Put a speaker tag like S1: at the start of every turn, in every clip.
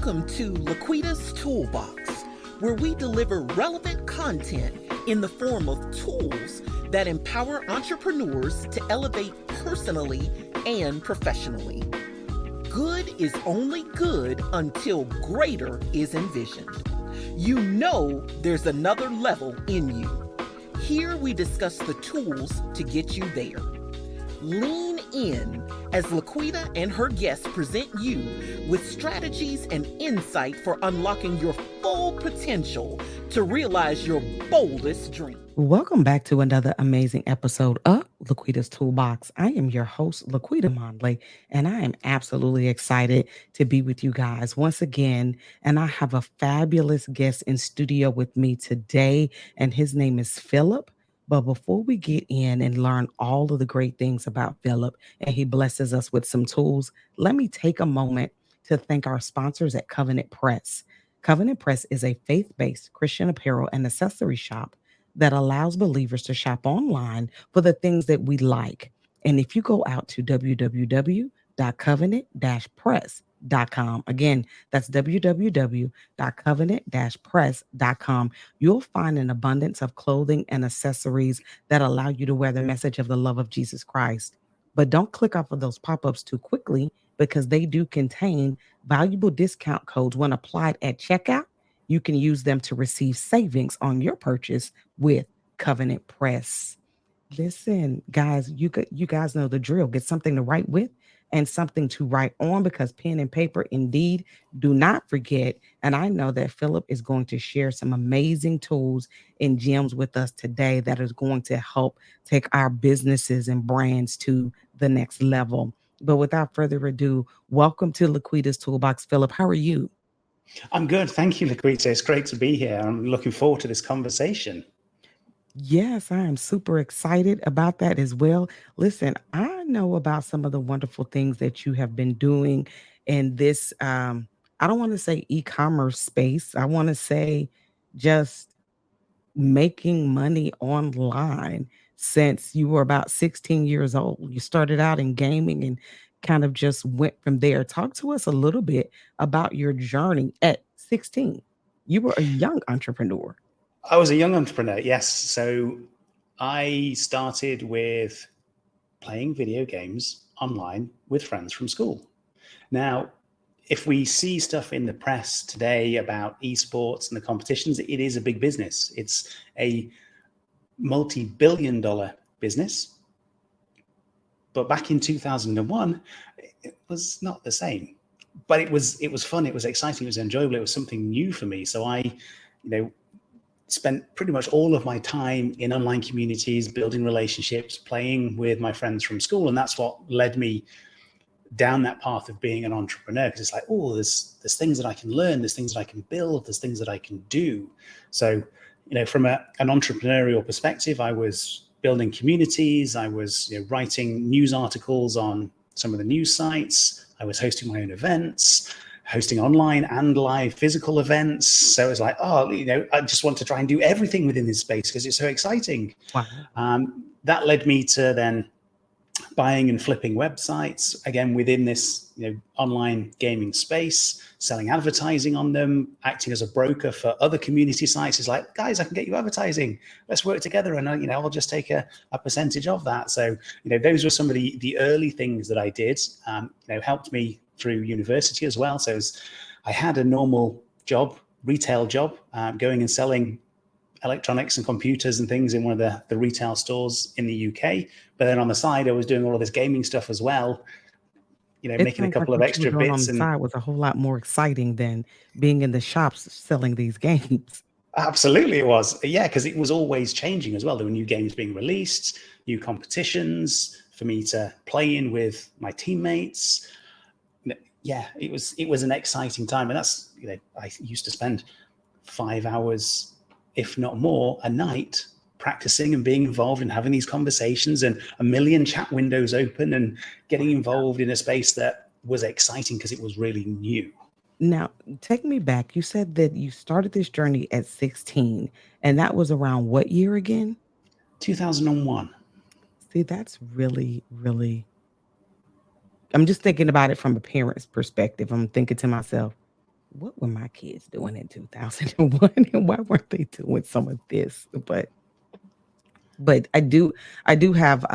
S1: Welcome to LaQuita's Toolbox, where we deliver relevant content in the form of tools that empower entrepreneurs to elevate personally and professionally. Good is only good until greater is envisioned. You know there's another level in you. Here we discuss the tools to get you there. Lean in as LaQuita and her guests present you with strategies and insight for unlocking your full potential to realize your boldest dream. Welcome back to another amazing episode of LaQuita's Toolbox. I am your host, LaQuita Mondley, and I am absolutely excited to be with you guys once again. And I have a fabulous guest in studio with me today, and his name is Philip. But before we get in and learn all of the great things about Philip, and he blesses us with some tools, let me take a moment to thank our sponsors at Covenant Press. Covenant Press is a faith-based Christian apparel and accessory shop that allows believers to shop online for the things that we like. And if you go out to www.covenant-press.com, again, that's www.covenant-press.com, you'll find an abundance of clothing and accessories that allow you to wear the message of the love of Jesus Christ. But don't click off of those pop-ups too quickly, because they do contain valuable discount codes. When applied at checkout, you can use them to receive savings on your purchase with Covenant Press. Listen, guys, you guys know the drill. Get something to write with and something to write on, because pen and paper indeed do not forget. And I know that Philip is going to share some amazing tools and gems with us today that is going to help take our businesses and brands to the next level. But without further ado, welcome to LaQuita's Toolbox. Philip, how are you?
S2: I'm good. Thank you, LaQuita. It's great to be here. I'm looking forward to this conversation.
S1: Yes, I am super excited about that as well. Listen, I know about some of the wonderful things that you have been doing in this, I don't want to say e-commerce space. I want to say just making money online since you were about 16 years old. You started out in gaming and kind of just went from there. Talk to us a little bit about your journey at 16. You were a young entrepreneur.
S2: I was a young entrepreneur, yes. So I started with playing video games online with friends from school. Now, if we see stuff in the press today about esports and the competitions, it is a big business. It's a multi-billion-dollar business. But back in 2001, it was not the same. But it was fun, it was exciting, it was enjoyable, it was something new for me. So I, spent pretty much all of my time in online communities, building relationships, playing with my friends from school. And that's what led me down that path of being an entrepreneur, because it's like, oh, there's things that I can learn, there's things that I can build, there's things that I can do. So, from an entrepreneurial perspective, I was building communities, I was writing news articles on some of the news sites, I was hosting my own events, hosting online and live physical events. So it's like, I just want to try and do everything within this space because it's so exciting.
S1: Wow.
S2: That led me to then buying and flipping websites, again, within this online gaming space, selling advertising on them, acting as a broker for other community sites. It's like, guys, I can get you advertising. Let's work together, and I'll just take a percentage of that. So those were some of the early things that I did. Helped me through university as well. So I had a normal job, retail job, going and selling electronics and computers and things in one of the retail stores in the UK. But then on the side, I was doing all of this gaming stuff as well, making a couple of extra bits.
S1: On the side was a whole lot more exciting than being in the shops selling these games.
S2: Absolutely it was. Yeah, because it was always changing as well. There were new games being released, new competitions for me to play in with my teammates. Yeah, it was an exciting time. And that's, I used to spend 5 hours, if not more, a night practicing and being involved and having these conversations, and a million chat windows open and getting involved in a space that was exciting because it was really new.
S1: Now, take me back. You said that you started this journey at 16, and that was around what year again?
S2: 2001.
S1: See, that's really, really, I'm just thinking about it from a parent's perspective. I'm thinking to myself,
S3: what were my kids doing in 2001 and why weren't they doing some of this? But I do have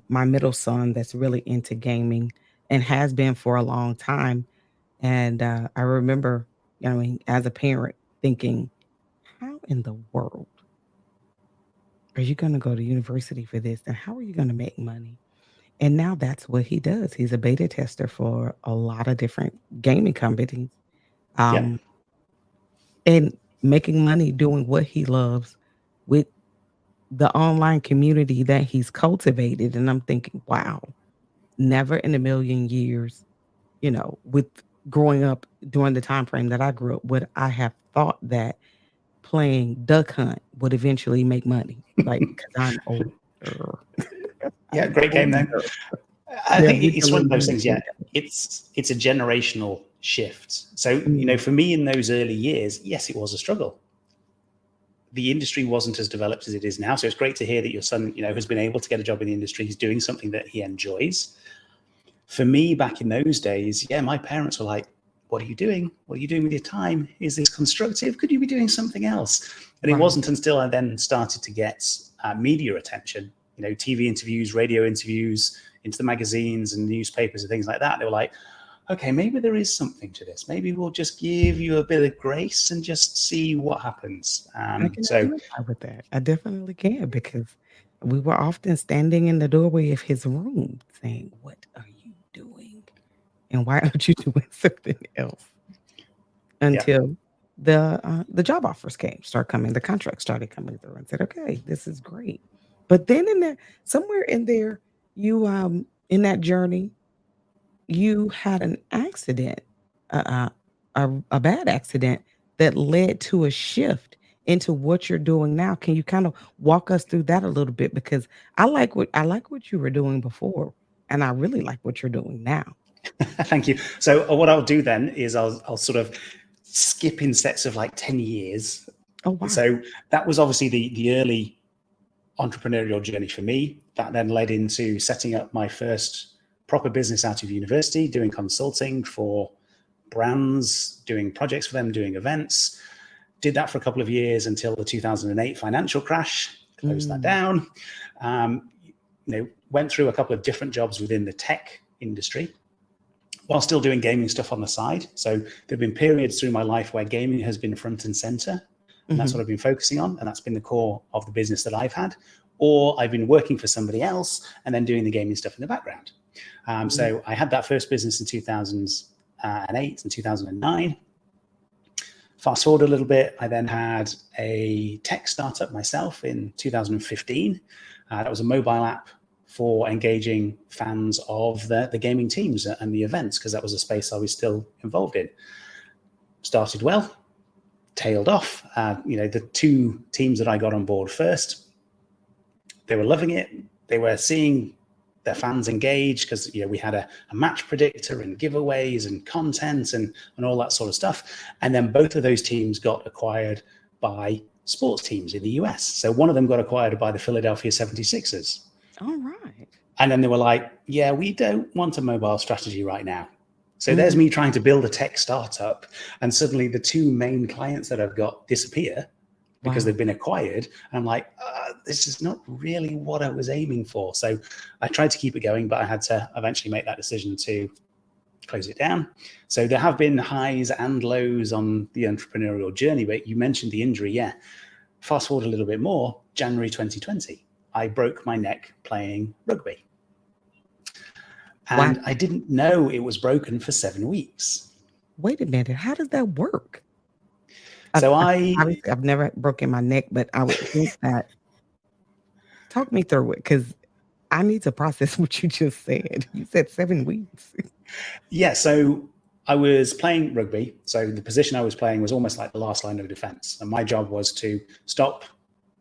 S3: my middle son that's really into gaming and has been for a long time. And I remember, I mean, as a parent thinking, how in the world are you going to go to university for this? And how are you going to make money? And now that's what he does. He's a beta tester for a lot of different gaming companies,
S2: Yeah.
S3: um, and making money doing what he loves with the online community that he's cultivated. And I'm thinking, wow, never in a million years, with growing up during the time frame that I grew up, would I have thought that playing duck hunt would eventually make money. Like, because I'm older.
S2: Yeah,
S3: I'm
S2: great game though.
S3: older.
S2: I
S3: Yeah,
S2: think
S3: we
S2: it's
S3: can
S2: one of
S3: learn
S2: those
S3: how to
S2: things.
S3: play
S2: Yeah, it's a generational shift. So
S3: that.
S2: for me in those early years, yes, it was a struggle. The industry wasn't as developed as it is now. So it's great to hear that your son, has been able to get a job in the industry. He's doing something that he enjoys. For me, back in those days, yeah, my parents were like, "What are you doing? What are you doing with your time? Is this constructive? Could you be doing something else?" And it
S3: Right.
S2: wasn't until I then started to get media attention, TV interviews, radio interviews, into the magazines and newspapers and things like that. They were like, okay, maybe there is something to this. Maybe we'll just give you a bit of grace and just see what happens.
S3: I can
S2: So
S3: identify with that. I definitely can because we were often standing in the doorway of his room saying, "What are you doing? And why aren't you doing something else?"
S2: yeah,
S3: Until the job offers start coming, the contracts started coming through, and said, "Okay, this is great." But then in there, somewhere in there, you in that journey, you had an accident, a bad accident that led to a shift into what you're doing now. Can you kind of walk us through that a little bit? Because I like what you were doing before, and I really like what you're doing now.
S2: thank you. So what I'll do then is I'll sort of skip in sets of like 10 years.
S3: Oh wow.
S2: So that was obviously the early entrepreneurial journey for me. That then led into setting up my first proper business out of university, doing consulting for brands, doing projects for them, doing events. Did that for a couple of years until the 2008 financial crash, closed that down. Went through a couple of different jobs within the tech industry while still doing gaming stuff on the side. So there have been periods through my life where gaming has been front and center. And that's what I've been focusing on. And that's been the core of the business that I've had. Or I've been working for somebody else and then doing the gaming stuff in the background. So I had that first business in 2008 and 2009. Fast forward a little bit, I then had a tech startup myself in 2015. That was a mobile app for engaging fans of the gaming teams and the events, because that was a space I was still involved in. Started well, tailed off. The two teams that I got on board first, they were loving it. They were seeing their fans engage because we had a match predictor and giveaways and content and all that sort of stuff. And then both of those teams got acquired by sports teams in the US. So one of them got acquired by the Philadelphia 76ers.
S3: All right.
S2: And then they were like, yeah, we don't want a mobile strategy right now. So there's me trying to build a tech startup, and suddenly the two main clients that I've got disappear because they've been acquired. And I'm like, this is not really what I was aiming for. So I tried to keep it going, but I had to eventually make that decision to close it down. So there have been highs and lows on the entrepreneurial journey, but you mentioned the injury. Yeah. Fast forward a little bit more, January 2020, I broke my neck playing rugby. And I didn't know it was broken for 7 weeks.
S3: Wait a minute. How does that work?
S2: So
S3: obviously I've never broken my neck, but I would think that. Talk me through it, because I need to process what you just said. You said 7 weeks.
S2: Yeah. So I was playing rugby. So the position I was playing was almost like the last line of defense. And my job was to stop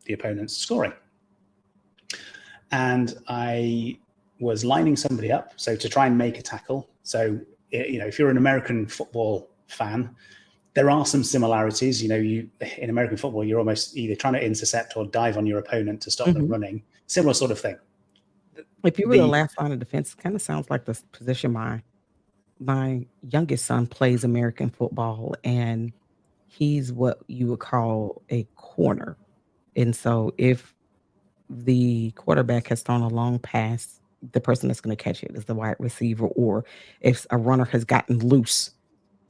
S2: the opponent's scoring. And I was lining somebody up, so to try and make a tackle. So, if you're an American football fan, there are some similarities. In American football, you're almost either trying to intercept or dive on your opponent to stop them running. Similar sort of thing.
S3: If you were the last line of defense, it kind of sounds like the position my my youngest son plays American football, and he's what you would call a corner. And so if the quarterback has thrown a long pass, the person that's going to catch it is the wide receiver, or if a runner has gotten loose,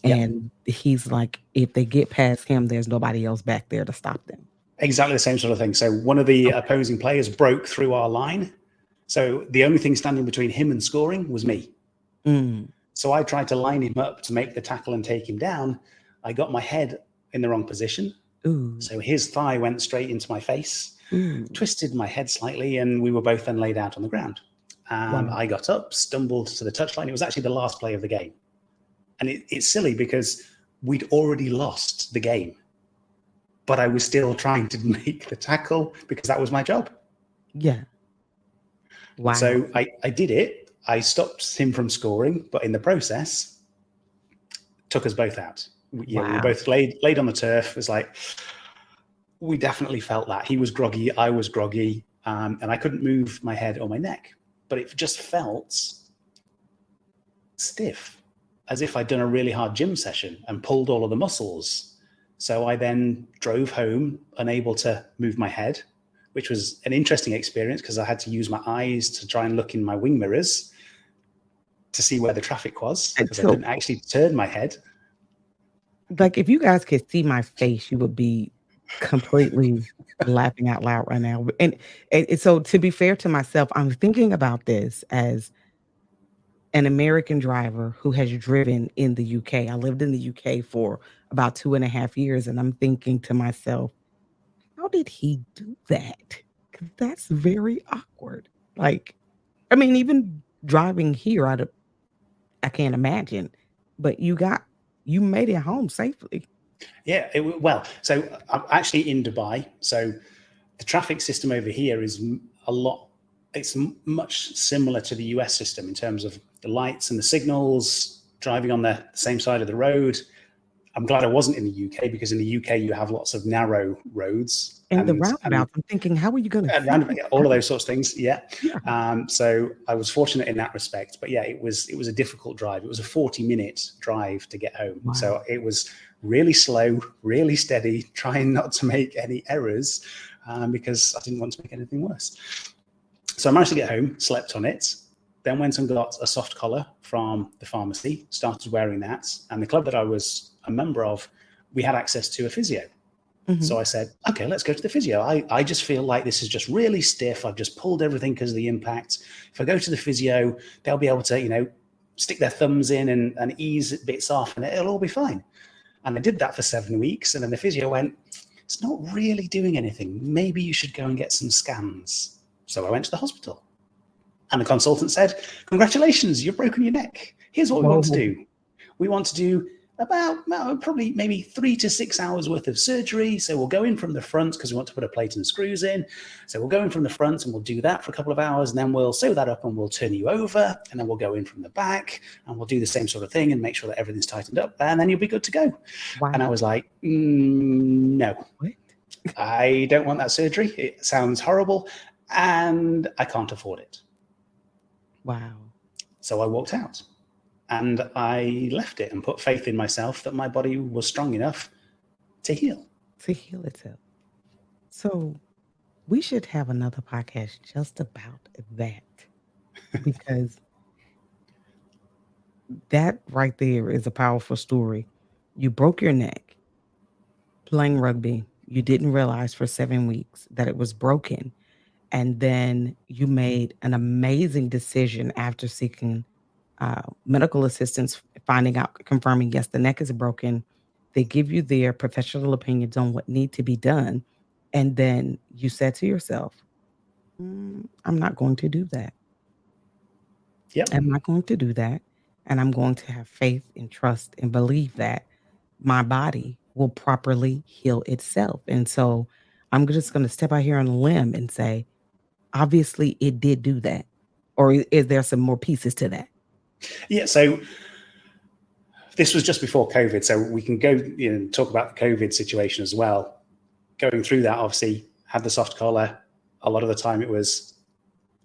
S2: Yep.
S3: and he's like, if they get past him, there's nobody else back there to stop them.
S2: Exactly the same sort of thing. So one of the opposing players broke through our line. So the only thing standing between him and scoring was me. So I tried to line him up to make the tackle and take him down. I got my head in the wrong position. So his thigh went straight into my face, twisted my head slightly, and we were both then laid out on the ground. I got up, stumbled to the touchline. It was actually the last play of the game. And it's silly because we'd already lost the game, but I was still trying to make the tackle because that was my job.
S3: Yeah. Wow.
S2: So I did it. I stopped him from scoring, but in the process, took us both out. We were both laid on the turf. It was like, we definitely felt that. He was groggy, I was groggy, and I couldn't move my head or my neck, but it just felt stiff, as if I'd done a really hard gym session and pulled all of the muscles. So I then drove home, unable to move my head, which was an interesting experience because I had to use my eyes to try and look in my wing mirrors to see where the traffic was, because I couldn't actually turn my head.
S3: Like, if you guys could see my face, you would be completely laughing out loud right now. And so, to be fair to myself, I'm thinking about this as an American driver who has driven in the UK. I lived in the UK for about 2.5 years, and I'm thinking to myself, how did he do that? Because that's very awkward. Like, I mean, even driving here, I can't imagine. But you made it home safely.
S2: Yeah, so I'm actually in Dubai. So the traffic system over here is it's much similar to the US system in terms of the lights and the signals, driving on the same side of the road. I'm glad I wasn't in the UK, because in the UK you have lots of narrow roads.
S3: And the roundabouts, I'm thinking, how are you going
S2: to all of those sorts of things? Yeah. So I was fortunate in that respect. But yeah, it was a difficult drive. It was a 40-minute drive to get home. Wow. So it was really slow, really steady, trying not to make any errors, because I didn't want to make anything worse. So I managed to get home, slept on it, then went and got a soft collar from the pharmacy, started wearing that. And the club that I was a member of, we had access to a physio. So I said, okay, let's go to the physio. I just feel like this is just really stiff. I've just pulled everything because of the impact. If I go to the physio, they'll be able to, stick their thumbs in and ease bits off, and it'll all be fine. And I did that for 7 weeks. And then the physio went, it's not really doing anything. Maybe you should go and get some scans. So I went to the hospital. And the consultant said, congratulations, you've broken your neck. Here's what we want to do. We want to do about probably maybe 3 to 6 hours worth of surgery. So we'll go in from the front because we want to put a plate and screws in. So we'll go in from the front and we'll do that for a couple of hours, and then we'll sew that up and we'll turn you over, and then we'll go in from the back and we'll do the same sort of thing and make sure that everything's tightened up, and then you'll be good to go. Wow. And I was like, no, I don't want that surgery. It sounds horrible and I can't afford it.
S3: Wow.
S2: So I walked out. And I left it and put faith in myself that my body was strong enough to heal.
S3: To heal itself. So we should have another podcast just about that. Because that right there is a powerful story. You broke your neck playing rugby. You didn't realize for 7 weeks that it was broken. And then you made an amazing decision after seeking medical assistance, finding out, confirming, yes, the neck is broken. They give you their professional opinions on what need to be done. And then you said to yourself, I'm not going to do that.
S2: Yep.
S3: I'm not going to do that. And I'm going to have faith and trust and believe that my body will properly heal itself. And so I'm just going to step out here on a limb and say, obviously it did do that. Or is there some more pieces to that?
S2: Yeah, so this was just before COVID, so we can go talk about the COVID situation as well. Going through that, obviously, had the soft collar. A lot of the time it was,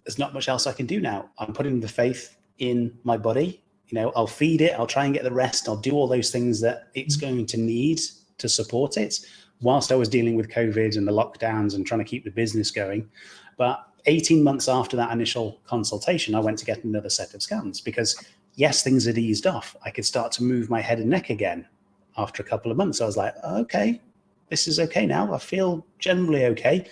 S2: there's not much else I can do now. I'm putting the faith in my body, I'll feed it, I'll try and get the rest, I'll do all those things that it's going to need to support it, whilst I was dealing with COVID and the lockdowns and trying to keep the business going. But 18 months after that initial consultation, I went to get another set of scans because, yes, things had eased off. I could start to move my head and neck again after a couple of months. I was like, okay, this is okay now. I feel generally okay.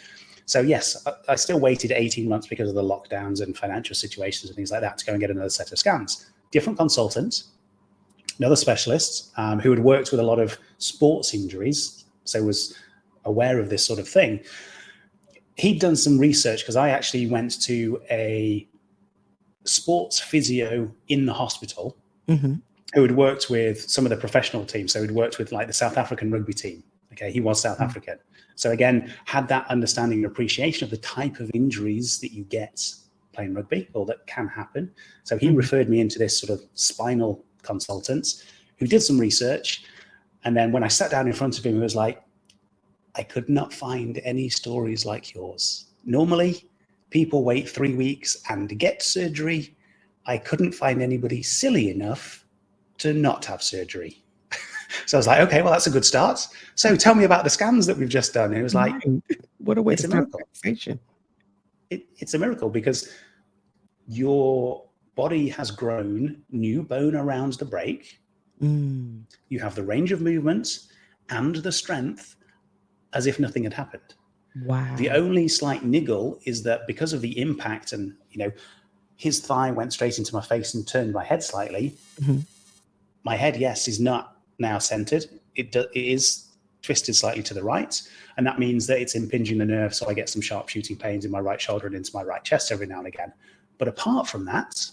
S2: So yes, I still waited 18 months because of the lockdowns and financial situations and things like that to go and get another set of scans. Different consultants, another specialist who had worked with a lot of sports injuries, so was aware of this sort of thing. He'd done some research because I actually went to a sports physio in the hospital who had worked with some of the professional teams. So he'd worked with like the South African rugby team. Okay, he was South African. So again, had that understanding and appreciation of the type of injuries that you get playing rugby or that can happen. So he referred me into this sort of spinal consultant who did some research. And then when I sat down in front of him, he was like, I could not find any stories like yours. Normally, people wait 3 weeks and get surgery. I couldn't find anybody silly enough to not have surgery. So I was like, okay, well, that's a good start. So tell me about the scans that we've just done. And it was like,
S3: what a way to
S2: it's a
S3: start
S2: miracle.
S3: the conversation.
S2: It's a miracle because your body has grown new bone around the break. You have the range of movement and the strength as if nothing had happened.
S3: Wow.
S2: The only slight niggle is that because of the impact and, his thigh went straight into my face and turned my head slightly. My head, yes, is not now centered. It is twisted slightly to the right. And that means that it's impinging the nerve. So I get some sharp shooting pains in my right shoulder and into my right chest every now and again. But apart from that,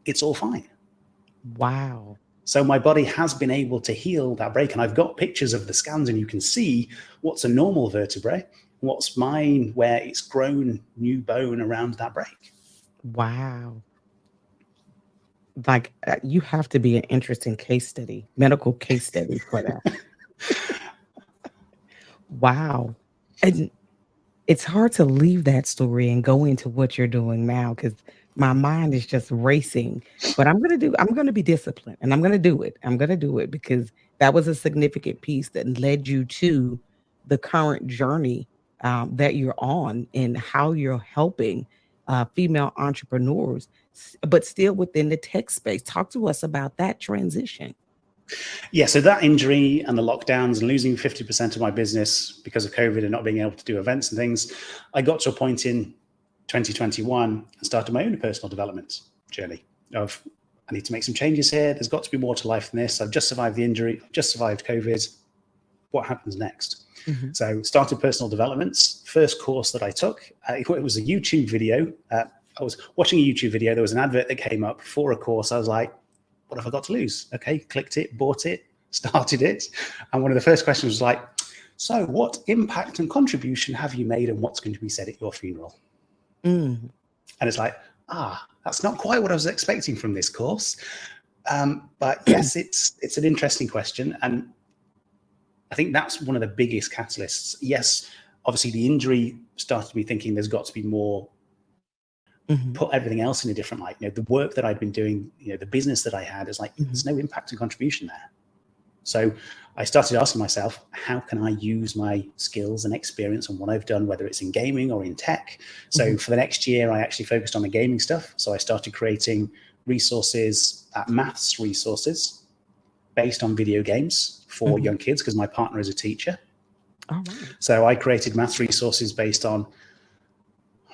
S2: it's all fine.
S3: Wow.
S2: So my body has been able to heal that break. And I've got pictures of the scans and you can see what's a normal vertebrae, what's mine where it's grown new bone around that break.
S3: Wow. Like you have to be an interesting case study, medical case study for that. Wow. And it's hard to leave that story and go into what you're doing now because my mind is just racing. But I'm going to be disciplined and I'm going to do it. I'm going to do it because that was a significant piece that led you to the current journey that you're on and how you're helping female entrepreneurs, but still within the tech space. Talk to us about that transition.
S2: Yeah, so that injury and the lockdowns and losing 50% of my business because of COVID and not being able to do events and things, I got to a point in 2021 and started my own personal development journey of I need to make some changes here. There's got to be more to life than this. I've just survived the injury. I've just survived COVID. What happens next? So started personal developments. First course that I took, it was a YouTube video. I was watching a YouTube video. There was an advert that came up for a course. I was like, what have I got to lose? Okay, clicked it, bought it, started it. And one of the first questions was like, so what impact and contribution have you made and what's going to be said at your funeral? And it's like, that's not quite what I was expecting from this course. But yes, it's an interesting question. And I think that's one of the biggest catalysts. Yes, obviously the injury started me thinking there's got to be more, put everything else in a different light. The work that I'd been doing, the business that I had is like, there's no impact and contribution there. So I started asking myself, how can I use my skills and experience and what I've done, whether it's in gaming or in tech? So for the next year, I actually focused on the gaming stuff. So I started creating resources, maths resources based on video games for young kids because my partner is a teacher.
S3: All right.
S2: So I created maths resources based on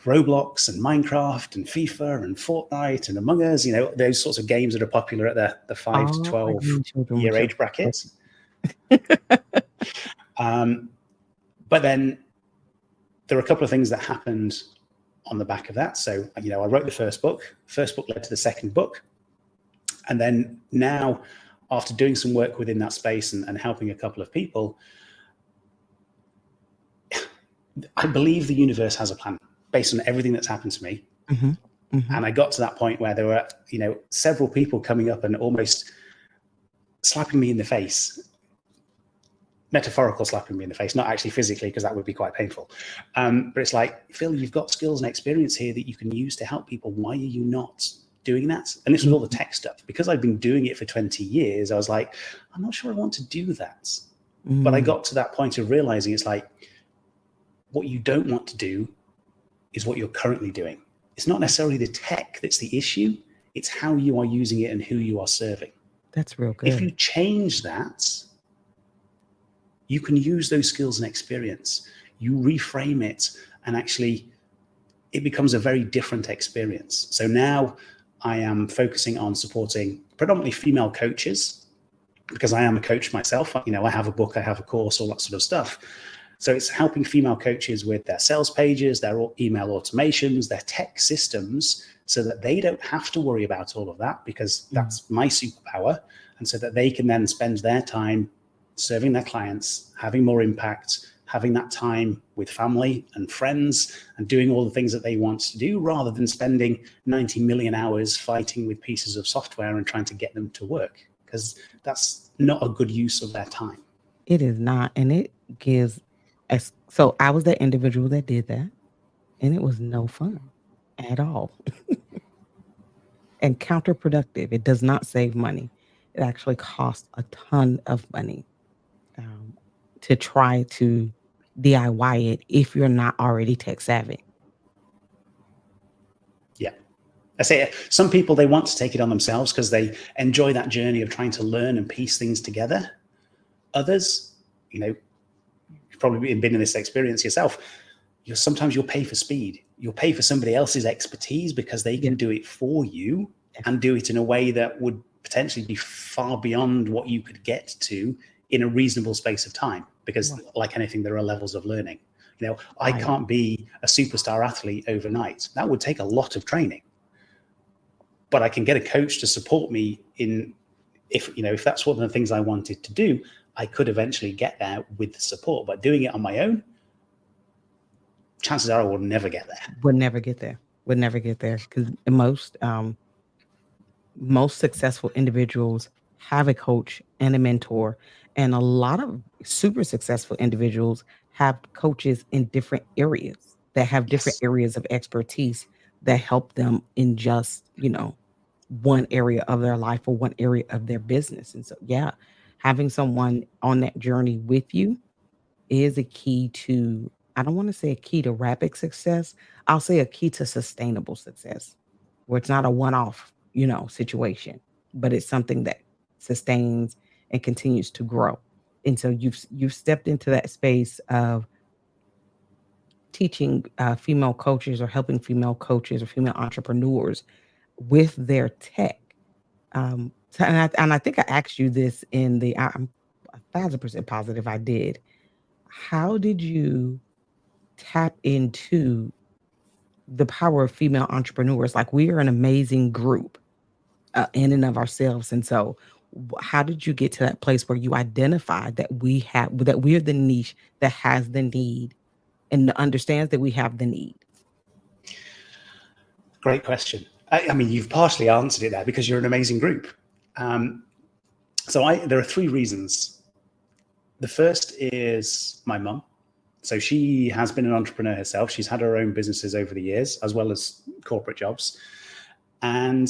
S2: Roblox and Minecraft and FIFA and Fortnite and Among Us, those sorts of games that are popular at the 5 to 12 year age bracket. But then there are a couple of things that happened on the back of that. So, I wrote the first book. First book led to the second book. And then now, after doing some work within that space and helping a couple of people, I believe the universe has a plan based on everything that's happened to me. And I got to that point where there were, several people coming up and almost slapping me in the face, metaphorical slapping me in the face, not actually physically, because that would be quite painful. But it's like, Phil, you've got skills and experience here that you can use to help people. Why are you not doing that. And this was all the tech stuff. Because I've been doing it for 20 years, I was like, I'm not sure I want to do that. But I got to that point of realizing it's like, what you don't want to do is what you're currently doing. It's not necessarily the tech that's the issue. It's how you are using it and who you are serving.
S3: That's real good.
S2: If you change that, you can use those skills and experience. You reframe it, and actually it becomes a very different experience. So now I am focusing on supporting predominantly female coaches, because I am a coach myself. You know, I have a book, I have a course, all that sort of stuff. So it's helping female coaches with their sales pages, their email automations, their tech systems, so that they don't have to worry about all of that, because that's my superpower. And so that they can then spend their time serving their clients, having more impact, having that time with family and friends, and doing all the things that they want to do, rather than spending 90 million hours fighting with pieces of software and trying to get them to work, because that's not a good use of their time.
S3: It is not. And it gives us, so I was that individual that did that, and it was no fun at all. And counterproductive. It does not save money. It actually costs a ton of money to try to DIY it if you're not already tech savvy.
S2: Yeah. I say some people, they want to take it on themselves because they enjoy that journey of trying to learn and piece things together. Others, you know, you've probably been in this experience yourself. Sometimes you'll pay for speed. You'll pay for somebody else's expertise because they can do it for you and do it in a way that would potentially be far beyond what you could get to in a reasonable space of time. Because like anything, there are levels of learning. You know, I can't be a superstar athlete overnight. That would take a lot of training. But I can get a coach to support me in, if that's one of the things I wanted to do, I could eventually get there with the support. But doing it on my own, chances are I will never get there.
S3: Would never get there. Because most successful individuals have a coach and a mentor, and a lot of super successful individuals have coaches in different areas that have different areas of expertise that help them in just, one area of their life or one area of their business. And so, having someone on that journey with you is a key to, I don't want to say a key to rapid success. I'll say a key to sustainable success, where it's not a one-off, situation, but it's something that sustains and continues to grow. And so you've stepped into that space of teaching female coaches, or helping female coaches or female entrepreneurs with their tech. And I think I asked you this I'm 1,000% positive I did. How did you tap into the power of female entrepreneurs? Like, we are an amazing group in and of ourselves. And so how did you get to that place where you identified that we're the niche that has the need and understands that we have the need?
S2: Great question. I mean, you've partially answered it there, because you're an amazing group. There are 3 reasons. The first is my mum. So she has been an entrepreneur herself. She's had her own businesses over the years, as well as corporate jobs. And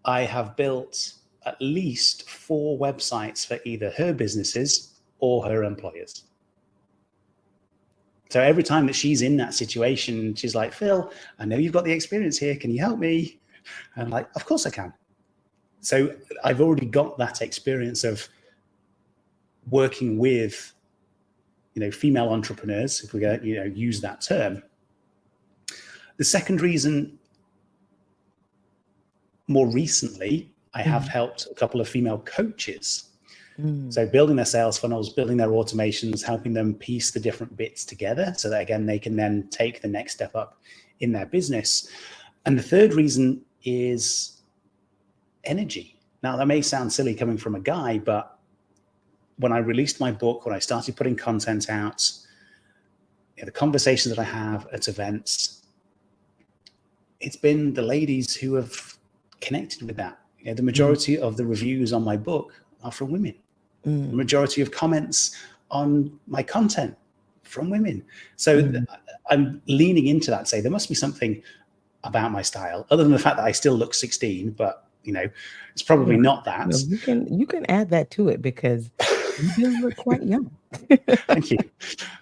S2: I have built at least 4 websites for either her businesses or her employers. So every time that she's in that situation, she's like, Phil, I know you've got the experience here. Can you help me? And I'm like, of course I can. So I've already got that experience of working with, female entrepreneurs, if we're going to, use that term. The second reason, more recently, I have helped a couple of female coaches. So building their sales funnels, building their automations, helping them piece the different bits together so that, again, they can then take the next step up in their business. And the third reason is energy. Now, that may sound silly coming from a guy, but when I released my book, when I started putting content out, the conversations that I have at events, it's been the ladies who have connected with that. The majority of the reviews on my book are from women. The majority of comments on my content from women. So I'm leaning into that, say there must be something about my style, other than the fact that I still look 16, but it's probably not that.
S3: No, you can add that to it because you do look quite young.
S2: Thank you.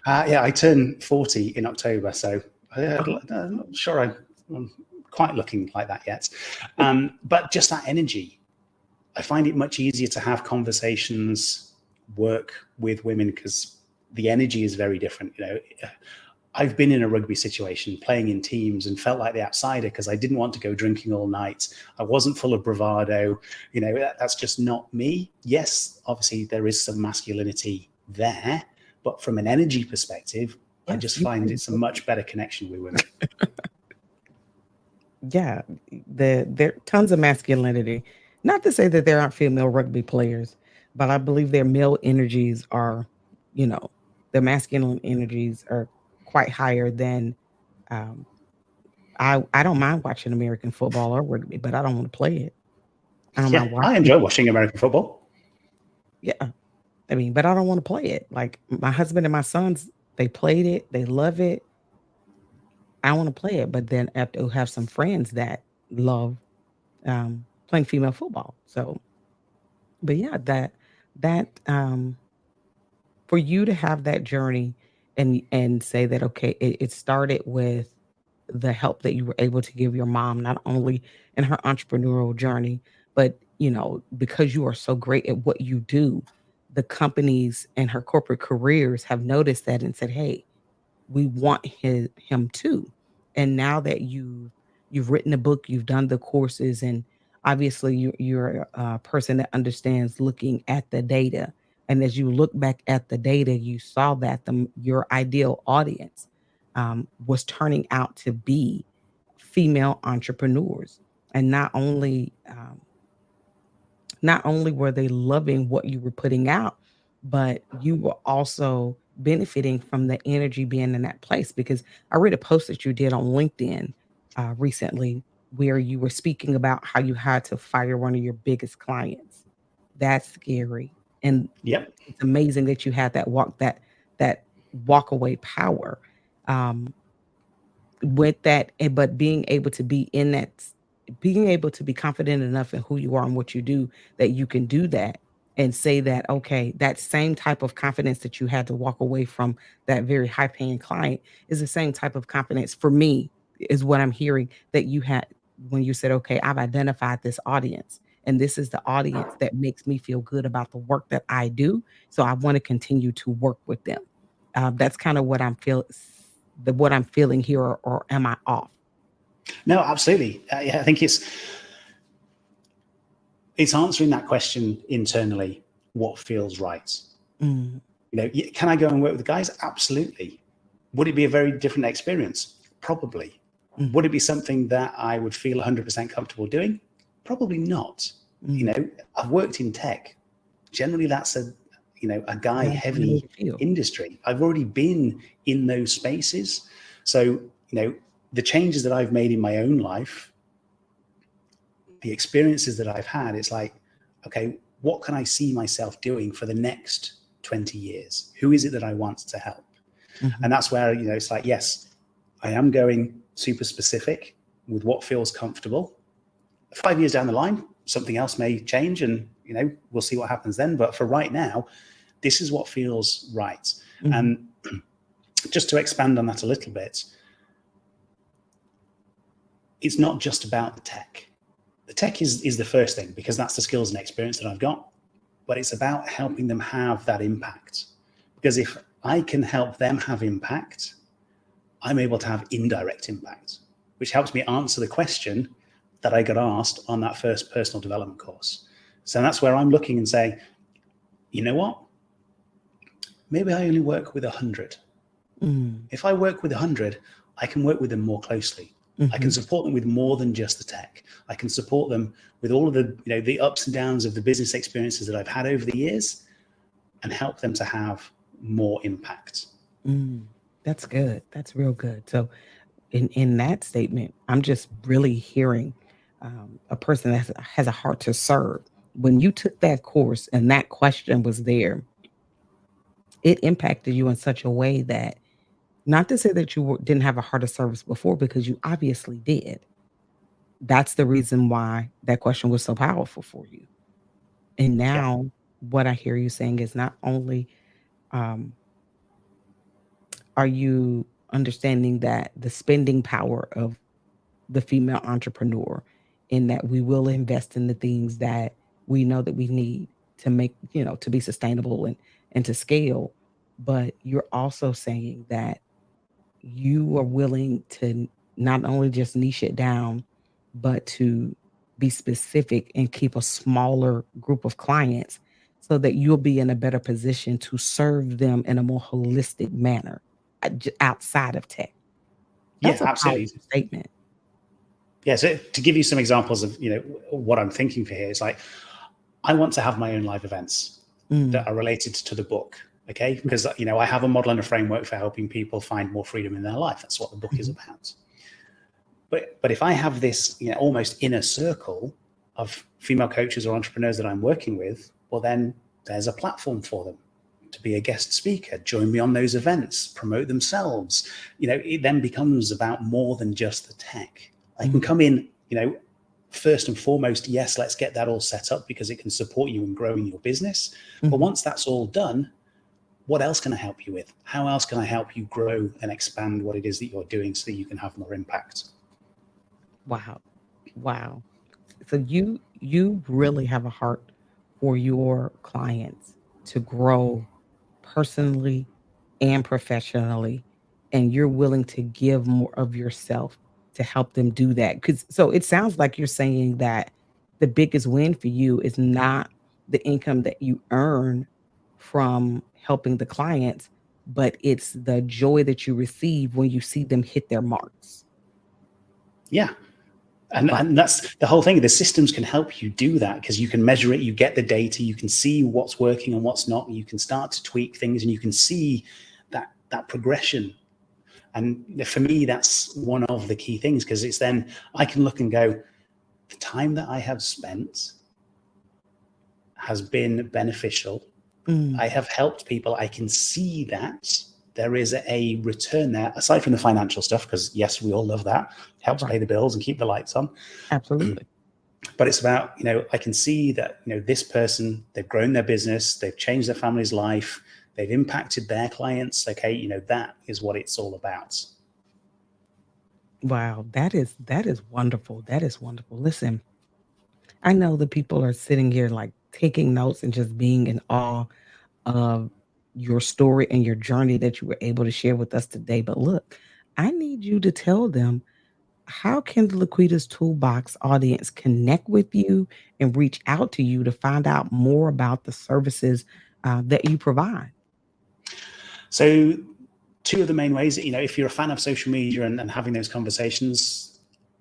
S2: I turn 40 in October, so I'm not sure I'm quite looking like that yet. But just that energy, I find it much easier to have conversations, work with women, because the energy is very different. I've been in a rugby situation, playing in teams, and felt like the outsider because I didn't want to go drinking all night. I wasn't full of bravado. That's just not me. Yes, obviously there is some masculinity there, but from an energy perspective, I just find it's a much better connection with women.
S3: Yeah, there are tons of masculinity. Not to say that there aren't female rugby players, but I believe their male energies are, the masculine energies are quite higher than. Um, I don't mind watching American football or rugby, but I don't want to play it. I don't mind watching.
S2: I enjoy watching American football.
S3: Yeah, I mean, but I don't want to play it. Like my husband and my sons, they played it, they love it. I want to play it, but then I have to have some friends that love playing female football. So, but yeah, that for you to have that journey and say that okay, it started with the help that you were able to give your mom, not only in her entrepreneurial journey, but because you are so great at what you do, the companies and her corporate careers have noticed that and said, "Hey, we want him too." And now that you've written a book, you've done the courses, and obviously you're a person that understands looking at the data. And as you look back at the data, you saw that your ideal audience was turning out to be female entrepreneurs, and not only were they loving what you were putting out, but you were also benefiting from the energy being in that place. Because I read a post that you did on LinkedIn recently where you were speaking about how you had to fire one of your biggest clients. That's scary. And
S2: Yep.
S3: it's amazing that you had that walk away power. Um, with that, but being able to be in that, being able to be confident enough in who you are and what you do, that you can do that and say that okay, that same type of confidence that you had to walk away from that very high paying client is the same type of confidence for me, is what I'm hearing that you had when you said okay, I've identified this audience, and this is the audience that makes me feel good about the work that I do, so I want to continue to work with them. That's kind of what what I'm feeling here, or am I off?
S2: No, absolutely. I think it's answering that question internally. What feels right?
S3: Mm.
S2: Can I go and work with the guys? Absolutely. Would it be a very different experience? Probably.
S3: Mm.
S2: Would it be something that I would feel 100% comfortable doing? Probably not. I've worked in tech. Generally, that's a guy heavy industry. I've already been in those spaces. So, the changes that I've made in my own life, the experiences that I've had, it's like, okay, what can I see myself doing for the next 20 years? Who is it that I want to help? Mm-hmm. And that's where, it's like, yes, I am going super specific with what feels comfortable. 5 years down the line, something else may change, and, we'll see what happens then. But for right now, this is what feels right. Mm-hmm. And just to expand on that a little bit, it's not just about the tech. The tech is the first thing, because that's the skills and experience that I've got, but it's about helping them have that impact. Because if I can help them have impact, I'm able to have indirect impact, which helps me answer the question that I got asked on that first personal development course. So that's where I'm looking and saying, you know what? Maybe I only work with 100. If I work with 100, I can work with them more closely. Mm-hmm. I can support them with more than just the tech. I can support them with all of the, the ups and downs of the business experiences that I've had over the years, and help them to have more impact.
S3: That's good. That's real good. So in that statement, I'm just really hearing a person that has a heart to serve. When you took that course and that question was there, it impacted you in such a way that, not to say that you didn't have a heart of service before, because you obviously did, that's the reason why that question was so powerful for you. And
S2: Yeah.
S3: now what I hear you saying is not only um, are you understanding that the spending power of the female entrepreneur, in that we will invest in the things that we know that we need to make, to be sustainable and to scale. But you're also saying that you are willing to not only just niche it down, but to be specific and keep a smaller group of clients so that you'll be in a better position to serve them in a more holistic manner outside of tech.
S2: Yeah,
S3: That's a
S2: absolutely.
S3: powerful statement.
S2: Yeah, so to give you some examples of what I'm thinking for here, it's like I want to have my own live events that are related to the book, okay? Because I have a model and a framework for helping people find more freedom in their life. That's what the book is about. But if I have this almost inner circle of female coaches or entrepreneurs that I'm working with, well, then there's a platform for them to be a guest speaker, join me on those events, promote themselves. It then becomes about more than just the tech. I can come in, first and foremost, yes, let's get that all set up because it can support you in growing your business. But once that's all done, what else can I help you with? How else can I help you grow and expand what it is that you're doing so that you can have more impact?
S3: Wow. So you really have a heart for your clients to grow personally and professionally, and you're willing to give more of yourself to help them do that. So it sounds like you're saying that the biggest win for you is not the income that you earn from helping the clients, but it's the joy that you receive when you see them hit their marks.
S2: Yeah. And that's the whole thing. The systems can help you do that because you can measure it, you get the data, you can see what's working and what's not, you can start to tweak things and you can see that progression. And for me, that's one of the key things because it's then I can look and go, the time that I have spent has been beneficial. I have helped people. I can see that there is a return there, aside from the financial stuff, because yes, we all love that. Helps pay the bills and keep the lights on.
S3: Absolutely.
S2: But it's about, I can see that, this person, they've grown their business, they've changed their family's life, they've impacted their clients. Okay, that is what it's all about.
S3: Wow, that is wonderful. That is wonderful. Listen, I know the people are sitting here like taking notes and just being in awe of your story and your journey that you were able to share with us today. But look, I need you to tell them, how can the LaQuita's Toolbox audience connect with you and reach out to you to find out more about the services that you provide?
S2: So two of the main ways, if you're a fan of social media and having those conversations,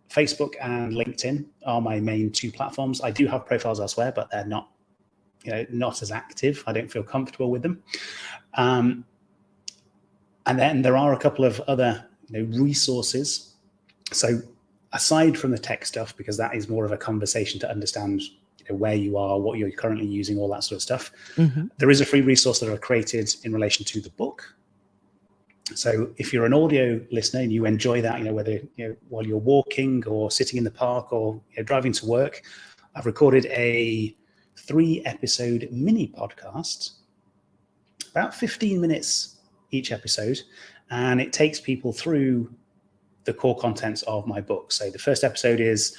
S2: Facebook and LinkedIn are my main two platforms. I do have profiles elsewhere, but they're not, not as active. I don't feel comfortable with them. And then there are a couple of other, resources. So aside from the tech stuff, because that is more of a conversation to understand where you are, what you're currently using, all that sort of stuff. There is a free resource that I've created in relation to the book. So if you're an audio listener and you enjoy that, whether while you're walking or sitting in the park or driving to work, I've recorded a 3-episode mini podcast, about 15 minutes each episode, and it takes people through the core contents of my book. So the first episode is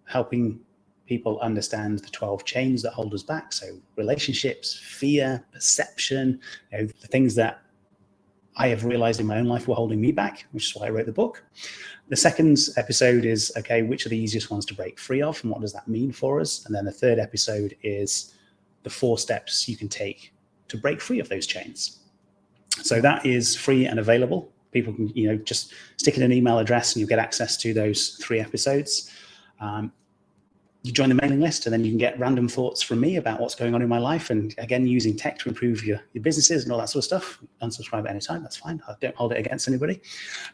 S2: helping people understand the 12 chains that hold us back. So relationships, fear, perception, the things that I have realized in my own life were holding me back, which is why I wrote the book. The second episode is, okay, which are the easiest ones to break free of and what does that mean for us? And then the third episode is the 4 steps you can take to break free of those chains. So that is free and available. People can, just stick in an email address and you'll get access to those 3 episodes. You join the mailing list and then you can get random thoughts from me about what's going on in my life. And again, using tech to improve your businesses and all that sort of stuff. Unsubscribe at any time, that's fine. I don't hold it against anybody.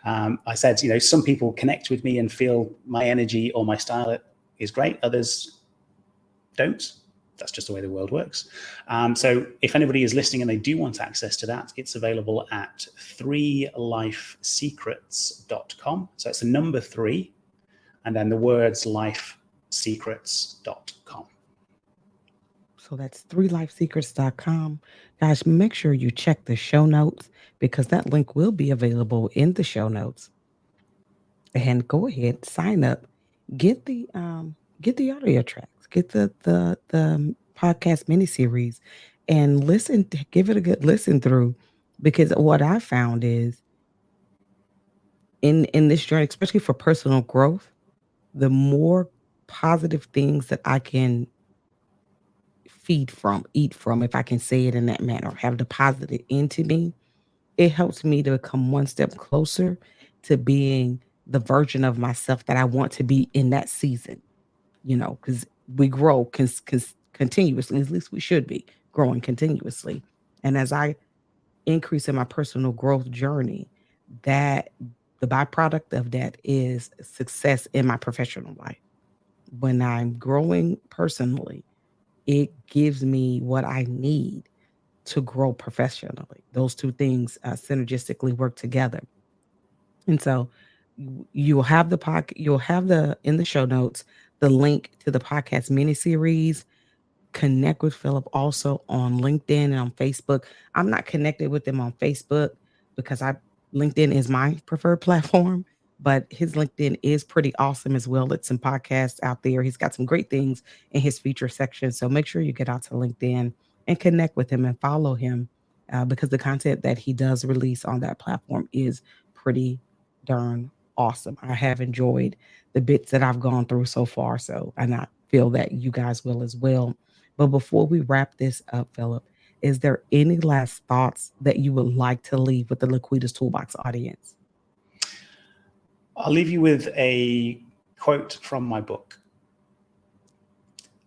S2: I said, some people connect with me and feel my energy or my style is great. Others don't. That's just the way the world works. So if anybody is listening and they do want access to that, it's available at 3lifesecrets.com. So it's the number 3 and then the words lifesecrets.com.
S3: So that's 3lifesecrets.com. Guys, make sure you check the show notes because that link will be available in the show notes. And go ahead, sign up, get the audio tracks, get the podcast miniseries, and listen. Give it a good listen through, because what I found is in this journey, especially for personal growth, the more positive things that I can eat from, if I can say it in that manner, have deposited into me, it helps me to become one step closer to being the version of myself that I want to be in that season, because we grow continuously, at least we should be growing continuously. And as I increase in my personal growth journey, that the byproduct of that is success in my professional life. When I'm growing personally, it gives me what I need to grow professionally. Those two things synergistically work together. And so you'll have in the show notes, the link to the podcast miniseries. Connect with Philip also on LinkedIn and on Facebook. I'm not connected with him on Facebook because LinkedIn is my preferred platform, but his LinkedIn is pretty awesome as well. It's some podcasts out there. He's got some great things in his feature section. So make sure you get out to LinkedIn and connect with him and follow him because the content that he does release on that platform is pretty darn awesome. I have enjoyed the bits that I've gone through so far. And I feel that you guys will as well. But before we wrap this up, Philip, is there any last thoughts that you would like to leave with the LaQuita's Toolbox audience?
S2: I'll leave you with a quote from my book.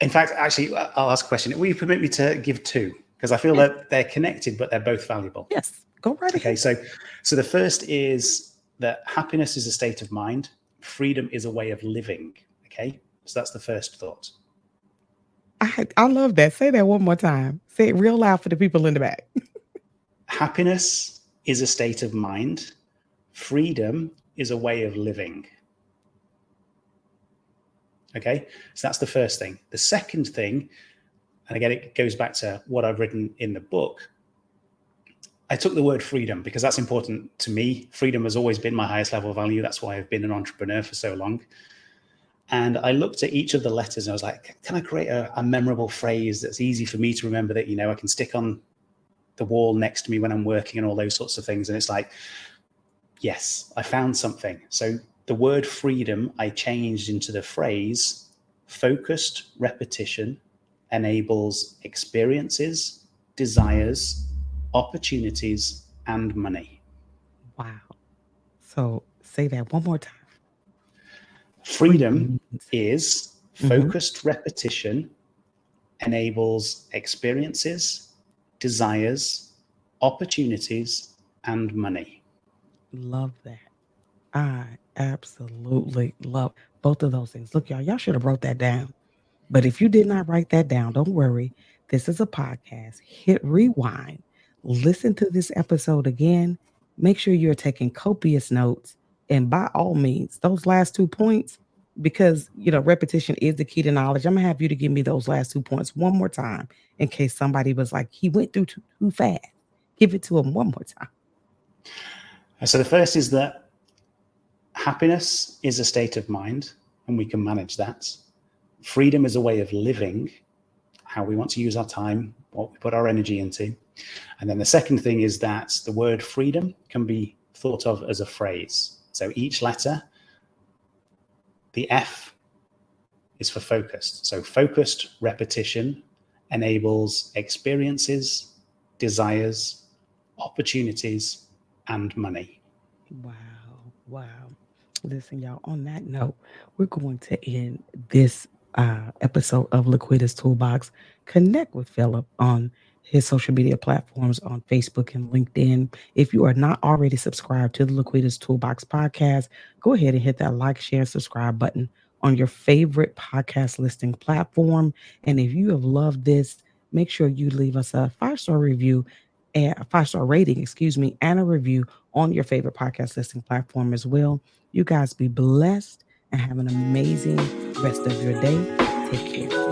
S2: In fact, actually, I'll ask a question. Will you permit me to give two? Because I feel that they're connected, but they're both valuable.
S3: Yes, go right ahead.
S2: Okay, so the first is that happiness is a state of mind. Freedom is a way of living. Okay, so that's the first thought.
S3: I love that. Say that one more time. Say it real loud for the people in the back.
S2: Happiness is a state of mind. Freedom is a way of living. Okay, so that's the first thing. The second thing, and again, it goes back to what I've written in the book. I took the word freedom because that's important to me. Freedom has always been my highest level of value. That's why I've been an entrepreneur for so long. And I looked at each of the letters and I was like, can I create a memorable phrase that's easy for me to remember that, I can stick on the wall next to me when I'm working and all those sorts of things. And it's like, yes, I found something. So the word freedom, I changed into the phrase focused repetition enables experiences, desires, opportunities, and money.
S3: Wow. So say that one more time.
S2: Freedom is focused repetition enables experiences, desires, opportunities, and money.
S3: Love that. I absolutely love both of those things. Look, y'all should have wrote that down. But if you did not write that down, don't worry. This is a podcast. Hit rewind. Listen to this episode again. Make sure you're taking copious notes. And by all means, those last 2 points, because, repetition is the key to knowledge. I'm going to have you to give me those last 2 points one more time in case somebody was like, he went through too fast. Give it to him one more time.
S2: So the first is that happiness is a state of mind, and we can manage that. Freedom is a way of living, how we want to use our time, what we put our energy into. And then the second thing is that the word freedom can be thought of as a phrase. So each letter, the F is for focused. So focused repetition enables experiences, desires, opportunities, and money.
S3: Wow. Listen, y'all, on that note, we're going to end this episode of LaQuita's Toolbox. Connect with Philip on his social media platforms on Facebook and LinkedIn. If you are not already subscribed to the LaQuita's Toolbox podcast, go ahead and hit that like, share, and subscribe button on your favorite podcast listing platform. And if you have loved this, make sure you leave us a 5-star review, a 5-star rating, and a review on your favorite podcast listing platform as well. You guys be blessed. and have an amazing rest of your day. Take care.